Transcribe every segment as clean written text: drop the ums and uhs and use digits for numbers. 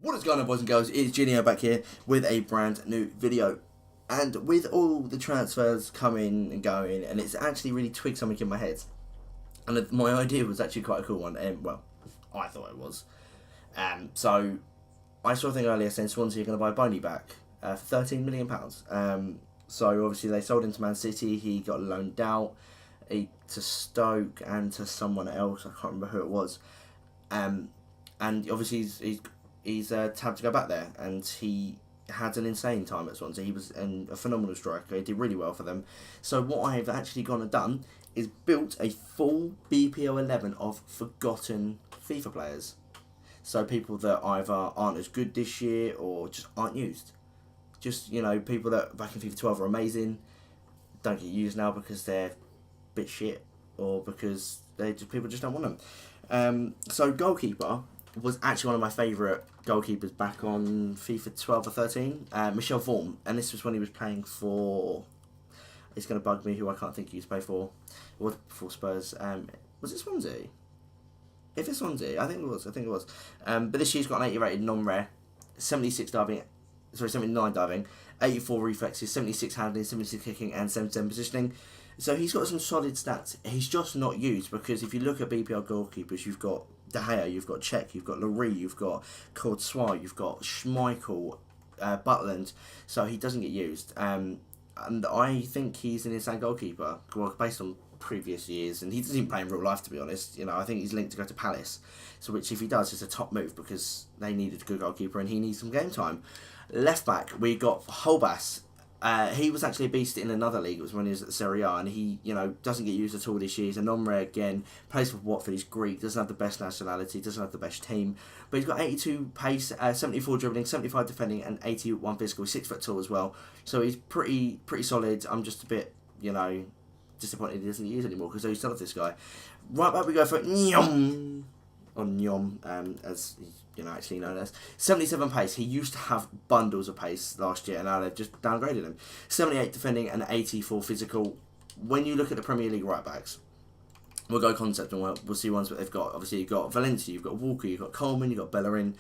What is going on, boys and girls? It's Ginio back here with a brand new video. And with all the transfers coming and going, and it's actually really twigged something in my head. And my idea was actually quite a cool one, and well, I thought it was. So, I saw a thing earlier saying Swansea are going to buy Boney back for £13 million. So, obviously, they sold him to Man City, he got loaned out to Stoke and to someone else, I can't remember who it was. And obviously, he's tapped to go back there, and he had an insane time at Swansea. He was a phenomenal striker. He did really well for them. So what I've actually gone and done is built a full BPO 11 of forgotten FIFA players. So people that either aren't as good this year or just aren't used. Just, you know, people that back in FIFA 12 are amazing, don't get used now because they're a bit shit or because people just don't want them. So goalkeeper was actually one of my favourite goalkeepers back on FIFA 12 or 13, Michel Vorm, and this was when he was playing for, it's going to bug me who I can't think he used to play for, it was before Spurs, was it Swansea? If it's Swansea, I think it was, but this year's got an 80 rated non-rare, 79 diving, 84 reflexes, 76 handling, 76 kicking and 77 positioning. So he's got some solid stats. He's just not used because if you look at BPL goalkeepers, you've got De Gea, you've got Cech, you've got Laurie, you've got Courtois, you've got Schmeichel, Butland. So he doesn't get used. And I think he's an insane goalkeeper, well, based on previous years. And he doesn't even play in real life, to be honest. You know, I think he's linked to go to Palace. So which, if he does, is a top move because they needed a good goalkeeper and he needs some game time. Left back, we got Holbass. He was actually a beast in another league. It was when he was at the Serie A, and he, you know, doesn't get used at all this year. He's a non-rare again. Plays for Watford. He's Greek. Doesn't have the best nationality. Doesn't have the best team. But he's got 82 pace, 74 dribbling, 75 defending, and 81 physical. He's 6 foot tall as well. So he's pretty solid. I'm just a bit, you know, disappointed he doesn't use anymore because I used to love this guy. Right back we go for Nyom. Or Nyom, as you know, actually known as 77 pace. He used to have bundles of pace last year, and now they've just downgraded him. 78 defending and 84 physical. When you look at the Premier League right backs, we'll go concept and we'll see ones that they've got. Obviously, you've got Valencia, you've got Walker, you've got Coleman, you've got Bellerin,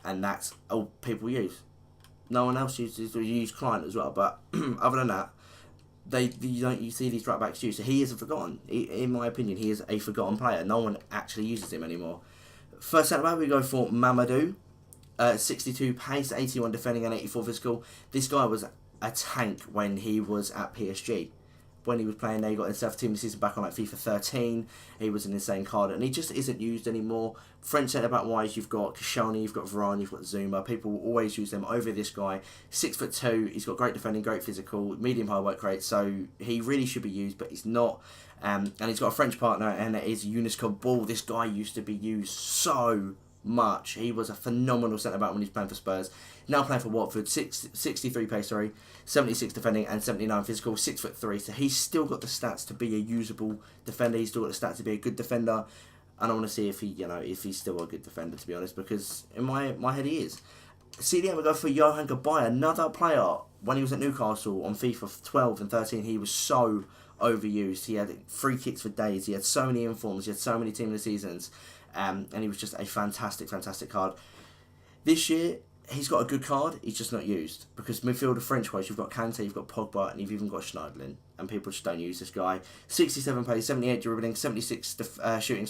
and that's all people use. No one else uses. You use Klein as well, but other than that, you see these right backs used. So he is forgotten. In my opinion, he is a forgotten player. No one actually uses him anymore. First centre back we go for Mamadou, 62 pace, 81 defending and 84 physical. This guy was a tank when he was at PSG. When he was playing there, he got himself team this season back on like FIFA 13. He was an insane card, and he just isn't used anymore. French centre back wise, you've got Koscielny, you've got Varane, you've got Zuma. People will always use them over this guy. 6'2", he's got great defending, great physical, medium high work rate. So he really should be used, but he's not. And he's got a French partner, and it is Younes Ball. This guy used to be used so much. He was a phenomenal centre back when he was playing for Spurs. Now playing for Watford, 63 pace, 76 defending and 79 physical, 6'3". So he's still got the stats to be a usable defender. He's still got the stats to be a good defender. And I want to see if he's still a good defender, to be honest, because in my head he is. CDM we go for Johan Gabay, another player. When he was at Newcastle on FIFA 12 and 13, he was so overused. He had free kicks for days. He had so many informs. He had so many team of the seasons. And he was just a fantastic card. This year, he's got a good card. He's just not used. Because midfielder French-wise, you've got Kante, you've got Pogba, and you've even got Schneiderlin. And people just don't use this guy. 67 pace, 78 dribbling, 76 shooting,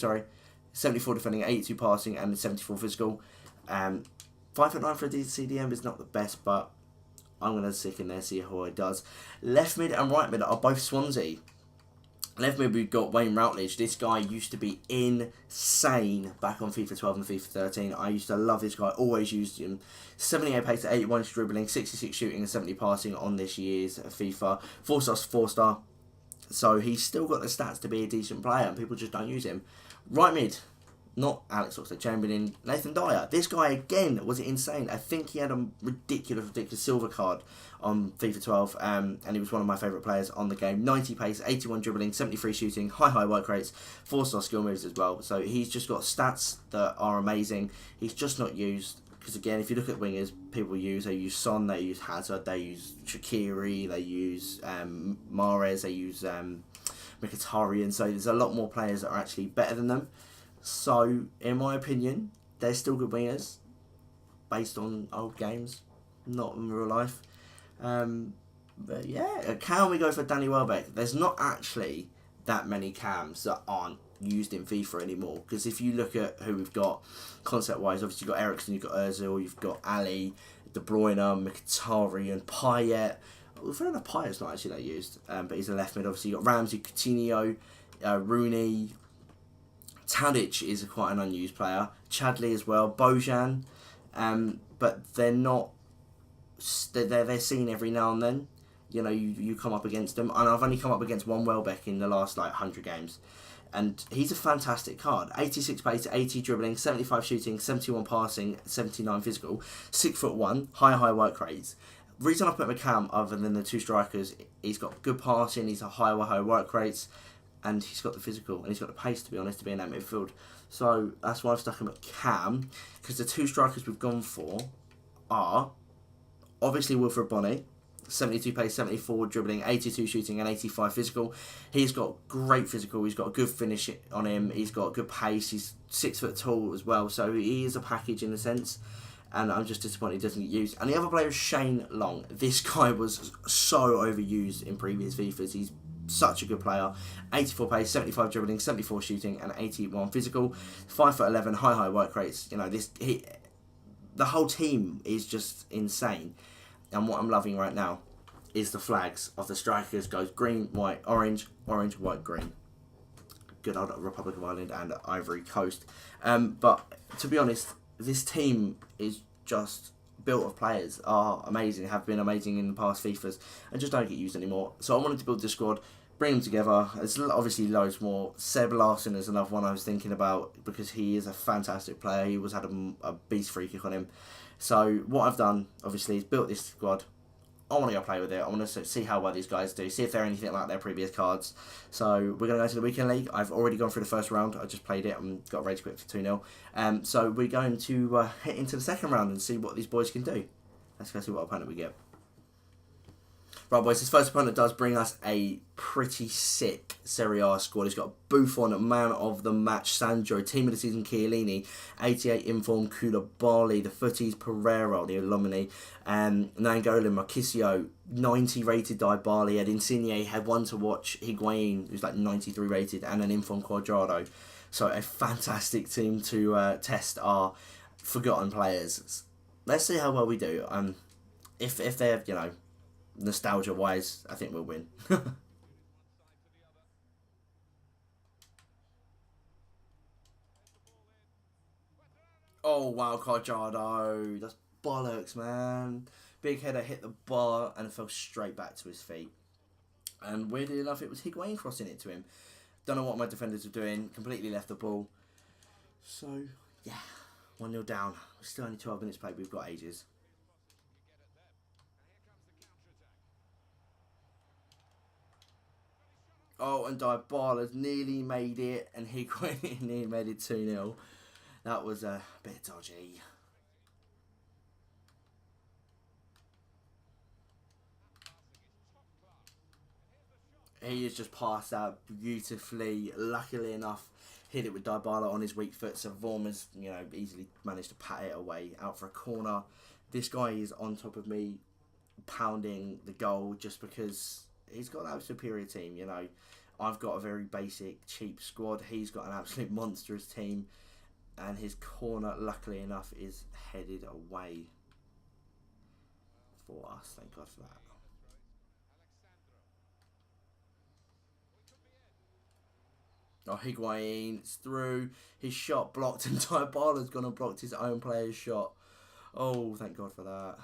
74 defending, 82 passing, and 74 physical. 5'9" for a CDM is not the best, but I'm going to stick in there, see how it does. Left mid and right mid are both Swansea. Left mid, we've got Wayne Routledge. This guy used to be insane back on FIFA 12 and FIFA 13. I used to love this guy, always used him. 78 pace, 81 dribbling, 66 shooting, and 70 passing on this year's FIFA. 4-star. So he's still got the stats to be a decent player, and people just don't use him. Right mid. Not Alex Oxlade-Chamberlain, Nathan Dyer. This guy, again, was insane. I think he had a ridiculous silver card on FIFA 12, and he was one of my favourite players on the game. 90 pace, 81 dribbling, 73 shooting, high work rates, 4-star skill moves as well. So he's just got stats that are amazing. He's just not used. Because again, if you look at wingers, they use Son, they use Hazard, they use Shaqiri, they use Mahrez, they use Mkhitaryan. So there's a lot more players that are actually better than them. So, in my opinion, they're still good wingers. based on old games, not in real life. But yeah, can we go for Danny Welbeck? There's not actually that many cams that aren't used in FIFA anymore. Because if you look at who we've got, concept-wise, obviously you've got Eriksen, you've got Ozil, you've got Ali, De Bruyne, Mkhitaryan, Payet. Well, fair enough, Payet's not actually that used, but he's a left mid. Obviously you've got Ramsey, Coutinho, Rooney. Tadic is quite an unused player. Chadley as well. Bojan. But they're not... They're seen every now and then. You know, you come up against them. And I've only come up against one Welbeck in the last, 100 games. And he's a fantastic card. 86 pace, 80 dribbling, 75 shooting, 71 passing, 79 physical. 6'1", high work rates. Reason I put him a cam other than the two strikers, he's got good passing, he's a high work rates, and he's got the physical, and he's got the pace, to be honest, to be in that midfield. So that's why I've stuck him at cam, because the two strikers we've gone for are obviously Wilfred Bonny, 72 pace, 74 dribbling, 82 shooting, and 85 physical. He's got great physical. He's got a good finish on him. He's got good pace. He's 6 foot tall as well, so he is a package in a sense. And I'm just disappointed he doesn't get used. And the other player is Shane Long. This guy was so overused in previous FIFAs. He's such a good player. 84 pace, 75 dribbling, 74 shooting, and 81 physical. 5'11", high work rates. You know, the whole team is just insane. And what I'm loving right now is the flags of the strikers goes green, white, orange, white, green. Good old Republic of Ireland and Ivory Coast. But to be honest, this team is just built of players are amazing, have been amazing in the past FIFAs, and just don't get used anymore. So I wanted to build this squad, bring them together. There's obviously loads more. Seb Larson is another one I was thinking about because he is a fantastic player. He always had a beast free kick on him. So what I've done, obviously, is built this squad. I want to go play with it. I want to see how well these guys do, see if they're anything like their previous cards. So we're going to go to the Weekend League. I've already gone through the first round. I just played it and got ready to quit for 2-0. So we're going to hit into the second round and see what these boys can do. Let's go see what opponent we get. Right, boys, this first opponent does bring us a pretty sick Serie A squad. He's got Buffon, man of the match, Sandro, team of the season, Chiellini, 88 informed, Koulibaly, the footies, Pereira, the Illuminati, Nangolan, Marchisio, 90 rated Dybala, had Insigne, had one to watch, Higuain, who's 93 rated, and an informed Quadrado. So a fantastic team to test our forgotten players. Let's see how well we do. If they're, nostalgia wise, I think we'll win. Oh wow, Quadrado, that's bollocks, man. Big header hit the bar and fell straight back to his feet. And weirdly enough, it was Higuain crossing it to him. Don't know what my defenders were doing. Completely left the ball. So yeah, 1-0 down. Still only 12 minutes played. We've got ages. Oh, and Dybala's nearly made it, and Higuain nearly made it 2-0. That was a bit dodgy. He has just passed out beautifully. Luckily enough, hit it with Dybala on his weak foot, so Vormer's, easily managed to pat it away out for a corner. This guy is on top of me, pounding the goal just because he's got that superior team, I've got a very basic, cheap squad. He's got an absolute monstrous team. And his corner, luckily enough, is headed away for us. Thank God for that. Oh, Higuain, it's through. His shot blocked, and Dybala's gone and blocked his own player's shot. Oh, thank God for that.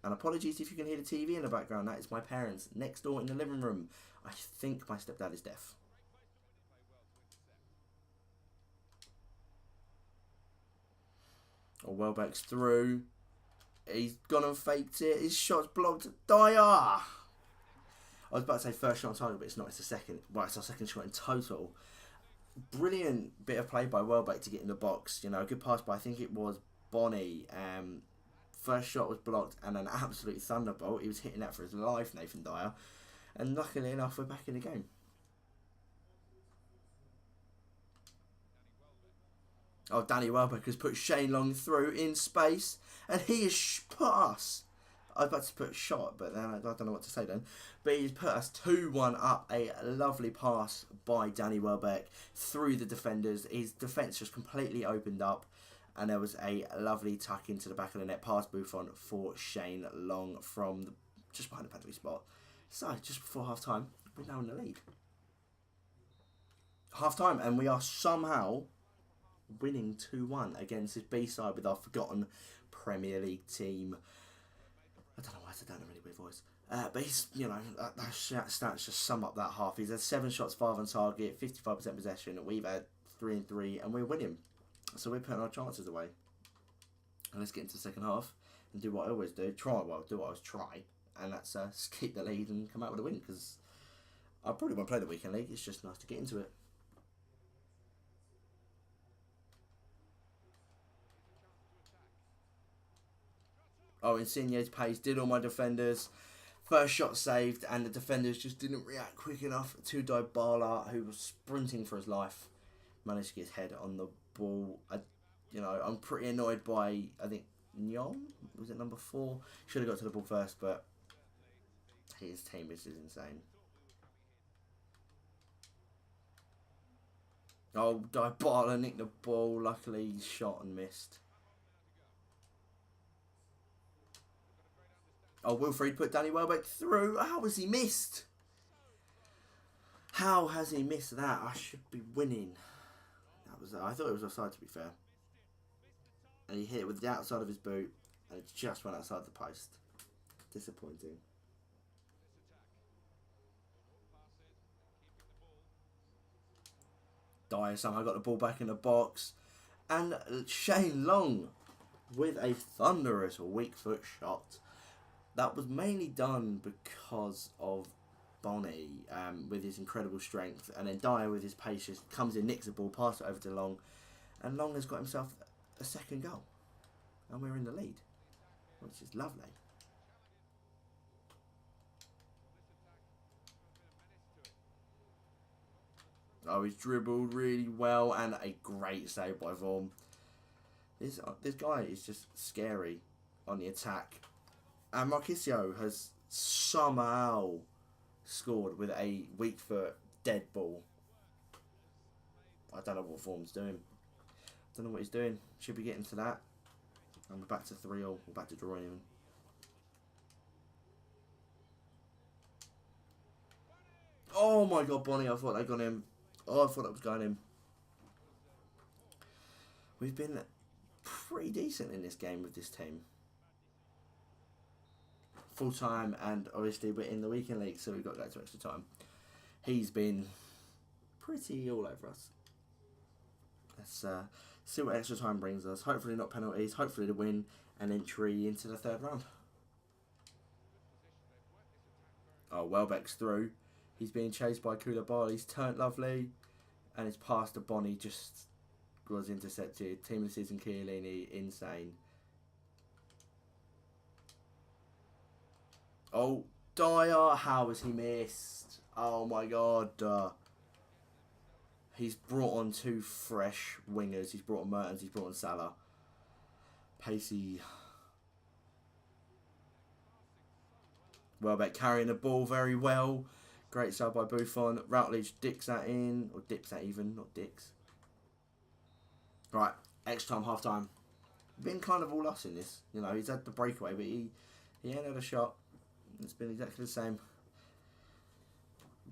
And apologies if you can hear the TV in the background. That is my parents next door in the living room. I think my stepdad is deaf. Oh, Welbeck's through. He's gone and faked it. His shot's blocked. Dyer! I was about to say first shot on target, but it's not. It's the second. Well, it's our second shot in total. Brilliant bit of play by Welbeck to get in the box. A good pass by, I think it was Bonny. First shot was blocked and an absolute thunderbolt. He was hitting that for his life, Nathan Dyer. And luckily enough, we're back in the game. Oh, Danny Welbeck has put Shane Long through in space, and he has put us. I was about to put shot, but then I don't know what to say then. But he's put us 2-1 up. A lovely pass by Danny Welbeck through the defenders. His defence just completely opened up. And there was a lovely tuck into the back of the net past Buffon for Shane Long from just behind the penalty spot. So, just before half-time, we're now in the lead. Half-time, and we are somehow winning 2-1 against this B-side with our forgotten Premier League team. I don't know why I said that in a really weird voice. But he's, you know, that stats just sum up that half. He's had 7 shots, 5 on target, 55% possession. We've had 3 and 3, and we're winning. So we're putting our chances away. And let's get into the second half and do what I always do. Do what I always try. And that's just keep the lead and come out with a win. Because I probably won't play the weekend league. It's just nice to get into it. Oh, Insigne's pace did all my defenders. First shot saved, and the defenders just didn't react quick enough to Dybala, who was sprinting for his life. Managed to get his head on the ball. I'm pretty annoyed by, I think, Nyom? Was it number 4? Should have got to the ball first, but his team is insane. Oh, Dybala nicked the ball. Luckily, he shot and missed. Oh, Wilfried put Danny Welbeck through. How has he missed? How has he missed that? I should be winning. I thought it was offside, to be fair. And he hit it with the outside of his boot, and it just went outside the post. Disappointing. Dyer somehow got the ball back in the box. And Shane Long with a thunderous weak foot shot. That was mainly done because of Bonnie with his incredible strength. And then Dyer with his patience comes in, nicks the ball, passes it over to Long. And Long has got himself a second goal. And we're in the lead, which is lovely. Oh, he's dribbled really well, and a great save by Vorm. This guy is just scary on the attack. And Marquisio has somehow scored with a weak foot dead ball. I don't know what Vorm's doing. Don't know what he's doing. Should be getting to that. And we're back to 3-0. We're back to drawing even. Oh my god, Bonnie, I thought they got him. Oh, I thought that was going in. We've been pretty decent in this game with this team. Full time, and obviously we're in the weekend league, so we've got to go to extra time. He's been pretty all over us. Let's see what extra time brings us. Hopefully not penalties, hopefully the win and entry into the third round. Oh, Welbeck's through. He's being chased by Koulibaly. He's turned lovely. And his pass to Bonnie just was intercepted. Team of the season, Chiellini, insane. Oh, Dyer, how has he missed? Oh my god. He's brought on 2 fresh wingers. He's brought on Mertens, he's brought on Salah. Pacey. Welbeck carrying the ball very well. Great side by Buffon. Routledge dicks that in. Or dips that even, not dicks. Right, extra time, half time. Been kind of all us in this. You know, he's had the breakaway, but he ain't had a shot. It's been exactly the same.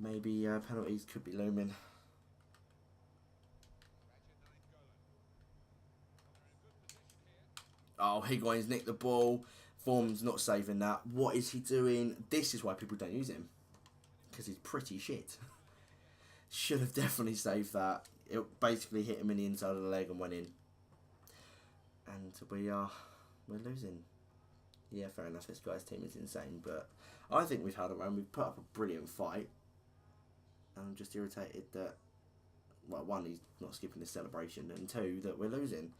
Maybe penalties could be looming. Oh, Higuain's nicked the ball. Form's not saving that. What is he doing? This is why people don't use him. Because he's pretty shit. Should have definitely saved that. It basically hit him in the inside of the leg and went in. And we're losing. Yeah, fair enough. This guy's team is insane, but I think we've held it around. We've put up a brilliant fight. And I'm just irritated that, well, 1, he's not skipping this celebration, and 2, that we're losing.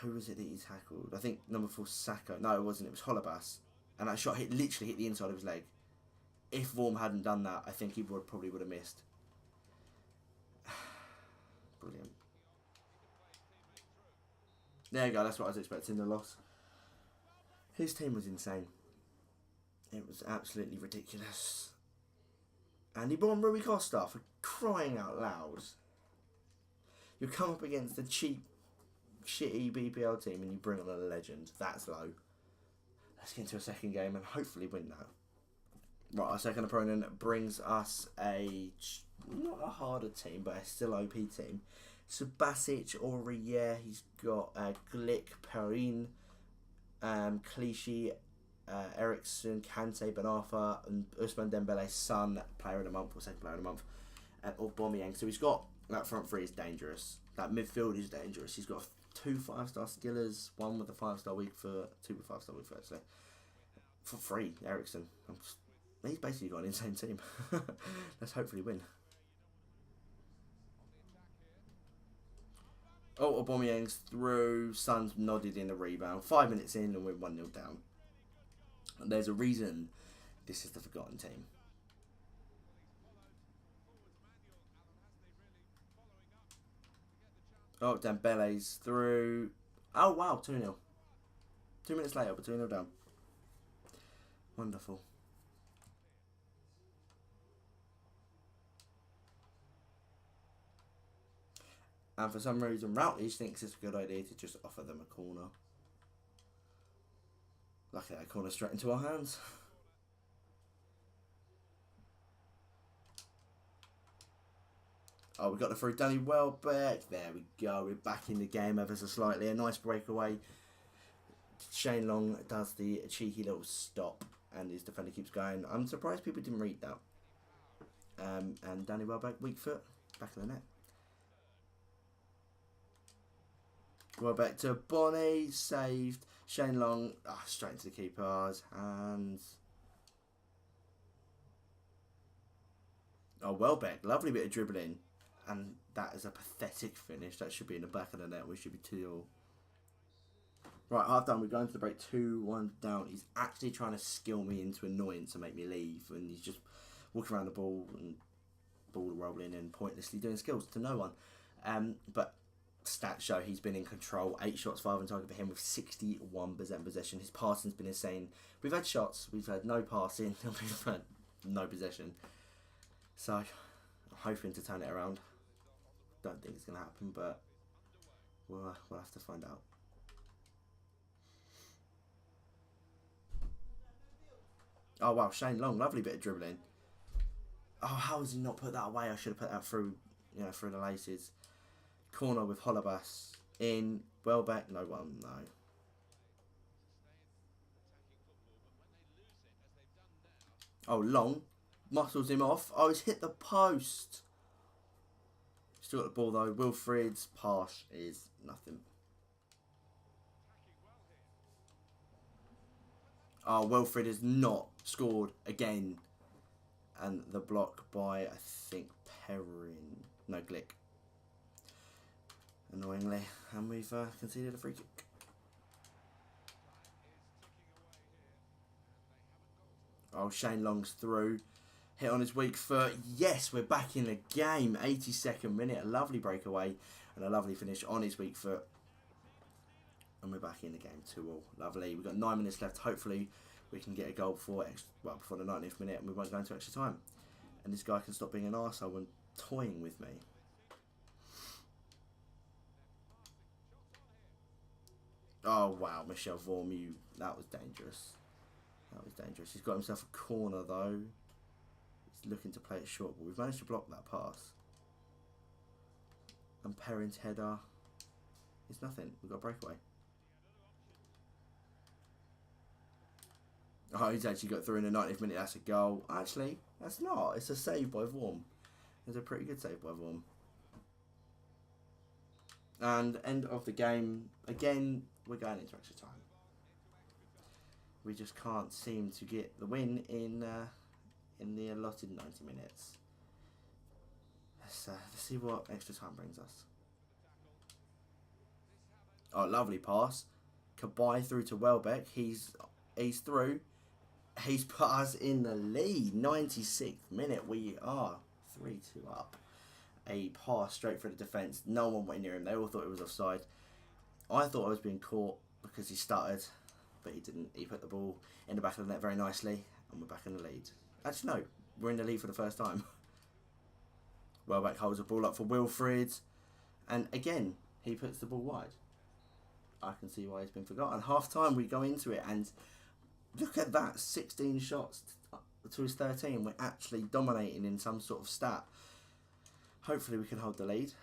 Who was it that he tackled? I think number 4, Saka. No, it wasn't. It was Holebas. And that shot literally hit the inside of his leg. If Vorm hadn't done that, I think he probably would have missed. Brilliant. There you go, that's what I was expecting, the loss. His team was insane. It was absolutely ridiculous. And he brought Rui Costa, for crying out loud. You come up against a cheap, shitty BPL team and you bring on a legend. That's low. Let's get into a second game and hopefully win that. Right, our second opponent brings us not a harder team, but a still OP team. Subasic, Aurier, he's got Glick, Perrine, Clichy, Ericsson, Kante, Ben Arfa, and Ousmane Dembele's son, player of the month, or second player of the month, and Aubameyang. So he's got, that front three is dangerous. That midfield is dangerous. He's got 2 5-star skillers, one with a 5-star weak foot, 2 with 5-star weak foot, actually. For free, Ericsson. He's basically got an insane team. Let's hopefully win. Oh, Aubameyang's through. Son's nodded in the rebound. 5 minutes in and we're 1-0 down. And there's a reason this is the forgotten team. Oh, Dembele's through. Oh, wow, 2-0. 2 minutes later, but 2-0 down. Wonderful. And for some reason, Routledge thinks it's a good idea to just offer them a corner. Luckily, that corner straight into our hands. Oh, we got the through Danny Welbeck. There we go. We're back in the game ever so slightly. A nice breakaway. Shane Long does the cheeky little stop. And his defender keeps going. I'm surprised people didn't read that. And Danny Welbeck, weak foot. Back of the net. Welbeck to Bonnie. Saved. Shane Long. Straight into the keeper's hands. Oh, Welbeck. Lovely bit of dribbling. And that is a pathetic finish. That should be in the back of the net. We should be 2-0. Right, half done. We're going to the break 2-1 down. He's actually trying to skill me into annoyance to make me leave. And he's just walking around the ball and ball rolling and pointlessly doing skills to no one. But stats show he's been in control. 8 shots, 5 on target for him with 61% possession. His passing's been insane. We've had shots. We've had no passing. We've had no possession. So, I'm hoping to turn it around. Don't think it's going to happen, but we'll have to find out. Oh, wow, Shane Long, lovely bit of dribbling. Oh, how has he not put that away? I should have put that through, through the laces. Corner with Holebas in. Welbeck, no one, no. Oh, Long muscles him off. Oh, he's hit the post. Still got the ball though. Wilfried's pass is nothing. Oh, Wilfried has not scored again. And the block by, I think, Perrin. No, Glick. Annoyingly. And we've conceded a free kick. Oh, Shane Long's through. Hit on his weak foot. Yes, we're back in the game. 82nd minute. A lovely breakaway. And a lovely finish on his weak foot. And we're back in the game 2-2. Lovely. We've got 9 minutes left. Hopefully we can get a goal before the 90th minute. And we won't go into extra time. And this guy can stop being an arsehole and toying with me. Oh, wow. Michel Vormu. That was dangerous. That was dangerous. He's got himself a corner, though. He's looking to play it short, but we've managed to block that pass. And Perrin's header is nothing. We've got a breakaway. Oh, he's actually got through in the 90th minute. That's a goal. Actually, that's not. It's a save by Vorm. It's a pretty good save by Vorm. And end of the game. Again, we're going into extra time. We just can't seem to get the win in the allotted 90 minutes. Let's see what extra time brings us. Oh, lovely pass. Kabay through to Welbeck. He's through. He's put us in the lead. 96th minute. We are 3-2 up. A pass straight for the defence. No one went near him. They all thought it was offside. I thought I was being caught because he stuttered, but he didn't. He put the ball in the back of the net very nicely, and we're back in the lead. Actually, no, we're in the lead for the first time. Welbeck holds the ball up for Wilfried, and again, he puts the ball wide. I can see why he's been forgotten. Half time, we go into it, and look at that, 16 shots to his 13. We're actually dominating in some sort of stat. Hopefully, we can hold the lead,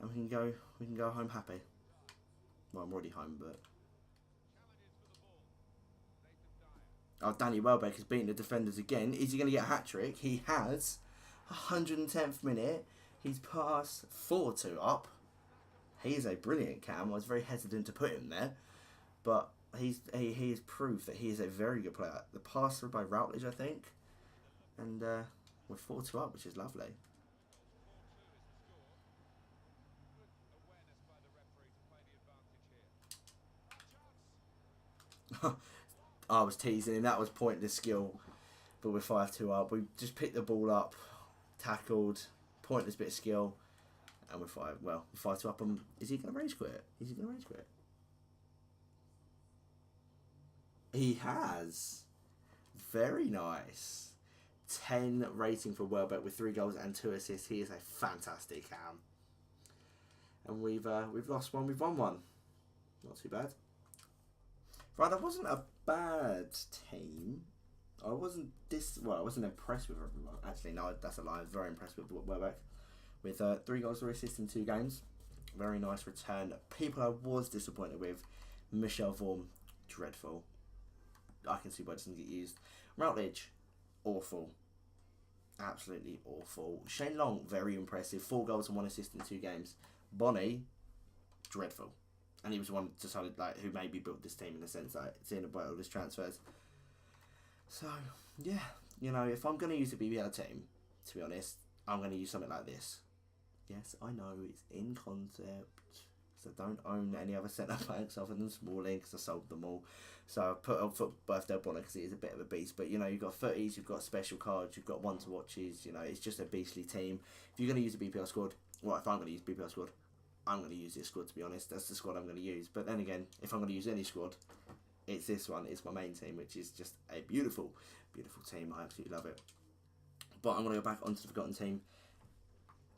and we can go home happy. Well, I'm already home, but oh, Danny Welbeck has beaten the defenders again. Is he going to get a hat trick? He has. 110th minute. He's passed 4-2 up. He is a brilliant cam. I was very hesitant to put him there, but he has proved that he is a very good player. The pass through by Routledge, I think, and we're 4-2 up, which is lovely. I was teasing him. That was pointless skill, but we're 5-2 up. We just picked the ball up, tackled, pointless bit of skill, and we're 5-2 up. Is he going to rage quit? Is he going to rage quit? He has. Very nice. 10 rating for Welbeck with 3 goals and 2 assists. He is a fantastic cam. And we've lost one. We've won one. Not too bad. Right, that wasn't a bad team. I wasn't impressed with everyone. Actually, no, that's a lie. I was very impressed with Welbeck. With 3 goals, 3 assists in 2 games. Very nice return. People I was disappointed with. Michel Vorm, dreadful. I can see why it doesn't get used. Routledge, awful. Absolutely awful. Shane Long, very impressive. 4 goals and 1 assist in 2 games. Bonnie, dreadful. And he was the one decided who maybe built this team in the sense that seeing about all his transfers. So yeah, if I'm going to use a BBL team, to be honest, I'm going to use something like this. Yes, I know it's in concept, because I don't own any other centre backs other than Smalling, because I sold them all. So I put up for Birthday Bonner because he is a bit of a beast. But you've got 30s, you've got special cards, you've got 1-to-watches. It's just a beastly team. If you're going to use a BPL squad, if I'm going to use BPL squad, I'm going to use this squad, to be honest. That's the squad I'm going to use. But then again, if I'm going to use any squad, it's this one. It's my main team, which is just a beautiful, beautiful team. I absolutely love it. But I'm going to go back onto the Forgotten team.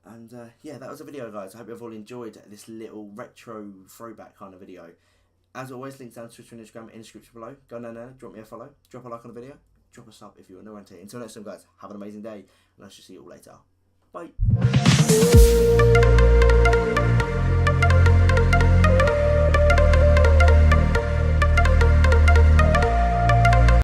And yeah, that was the video, guys. I hope you've all enjoyed this little retro throwback kind of video. As always, links down to Twitter and Instagram in the description below. Go down there, drop me a follow, drop a like on the video, drop a sub if you're new around here. Until next time, guys, have an amazing day, and I shall see you all later. Bye.